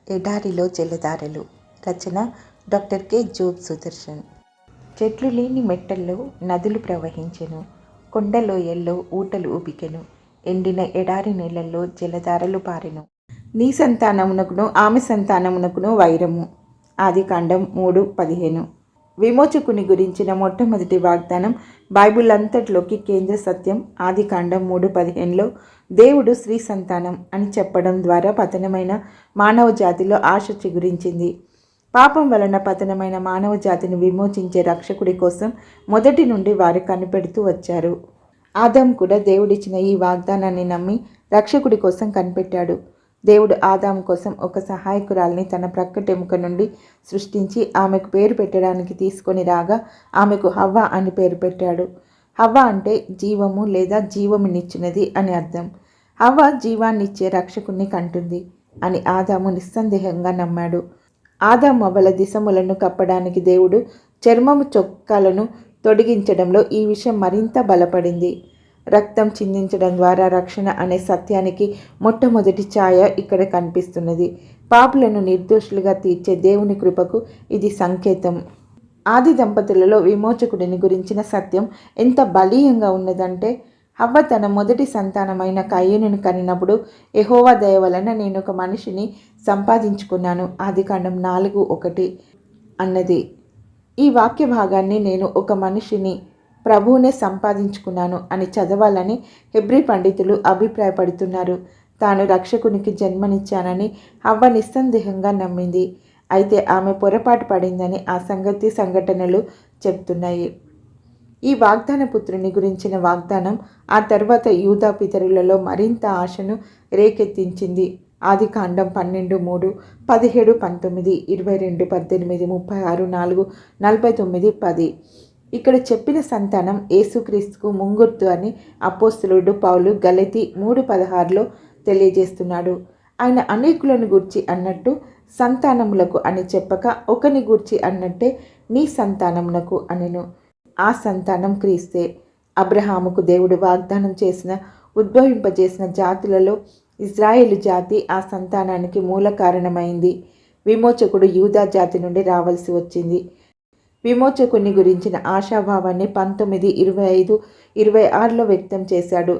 ఎడారిలో జలధారలు. రచన doctor K. Job Sudarshan. చెట్లు లేని మెట్టల్లో నదులు ప్రవహించెను, కొండలోయల్లో ఊటలు ఉబికెను, ఎండిన ఎడారి నేలల్లో జలధారలు పారెను. నీ సంతానమునకును ఆమె సంతానమునకును వైరము. ఆదికాండం 3:15. విమోచకుని గురించిన మొట్టమొదటి వాగ్దానం బైబిల్ అంతట్లోకి కేంద్ర సత్యం. ఆదికాండం 3:15లో దేవుడు స్త్రీ సంతానం అని చెప్పడం ద్వారా పతనమైన మానవ జాతిలో ఆశ చిగురించింది. పాపం వలన పతనమైన మానవ జాతిని విమోచించే రక్షకుడి కోసం మొదటి నుండి వారు కనిపెడుతూ వచ్చారు. ఆదాం కూడా దేవుడిచ్చిన ఈ వాగ్దానాన్ని నమ్మి రక్షకుడి కోసం కనిపెట్టాడు. దేవుడు ఆదాం కోసం ఒక సహాయకురాల్ని తన ప్రక్కటెముక నుండి సృష్టించి ఆమెకు పేరు పెట్టడానికి తీసుకొని రాగా ఆమెకు హవ్వ అని పేరు పెట్టాడు. హవ్వ అంటే జీవము లేదా జీవమునిచ్చినది అని అర్థం. హవ్వ జీవాన్నిచ్చే రక్షకుణ్ణి కంటుంది అని ఆదాము నిస్సందేహంగా నమ్మాడు. ఆదాము అవ్వల దిశములను కప్పడానికి దేవుడు చర్మము చొక్కాలను తొడిగించడంలో ఈ విషయం మరింత బలపడింది. రక్తం చిందించడం ద్వారా రక్షణ అనే సత్యానికి మొట్టమొదటి ఛాయ ఇక్కడ కనిపిస్తున్నది. పాపులను నిర్దోషులుగా తీర్చే దేవుని కృపకు ఇది సంకేతం. ఆది దంపతులలో విమోచకుడిని గురించిన సత్యం ఎంత బలీయంగా ఉన్నదంటే, హవ్వ తన మొదటి సంతానమైన కయీనుని కనినప్పుడు యెహోవా దయ వలన నేను ఒక మనిషిని సంపాదించుకున్నాను. ఆదికాండం 4:1 అన్నది. ఈ వాక్య భాగాన్ని నేను ఒక మనిషిని ప్రభువునే సంపాదించుకున్నాను అని చదవాలని హెబ్రీ పండితులు అభిప్రాయపడుతున్నారు. తాను రక్షకునికి జన్మనిచ్చానని హవ్వ నిస్సందేహంగా నమ్మింది. అయితే ఆమె పొరపాటు పడిందని ఆ సంఘటనలు చెప్తున్నాయి. ఈ వాగ్దాన పుత్రుని గురించిన వాగ్దానం ఆ తర్వాత యూదా పితరులలో మరింత ఆశను రేకెత్తించింది. ఆదికాండం 12:3, 17, 19, 22, 18, 36, 4, 49, 10. ఇక్కడ చెప్పిన సంతానం యేసుక్రీస్తుకు ముంగుర్తు అని అపోస్తలుడు పౌలు గలతీ 3:16లో తెలియజేస్తున్నాడు. ఆయన అనేకులను గూర్చి అన్నట్టు సంతానములకు అని చెప్పక ఒకని గూర్చి అన్నట్టే నీ సంతానమునకు అనెను. ఆ సంతానం క్రీస్తే. అబ్రహాముకు దేవుడు వాగ్దానం చేసిన ఉద్భవింపజేసిన జాతులలో ఇజ్రాయేలు జాతి ఆ సంతానానికి మూల కారణమైంది. విమోచకుడు యూదా జాతి నుండి రావాల్సి వచ్చింది. విమోచకుని గురించిన ఆశాభావాన్ని 19, 25, 26లో వ్యక్తం చేశాడు.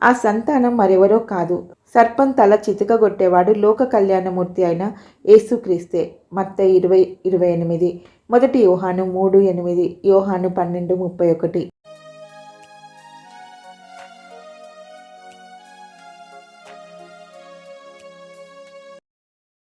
ఆ సంతానం మరెవరో కాదు, సర్పం తల చితకగొట్టేవాడు లోక కళ్యాణమూర్తి అయిన యేసుక్రీస్తే. మత్తయి 20:28, 1 యోహాను 3:8, యోహాను 12:31.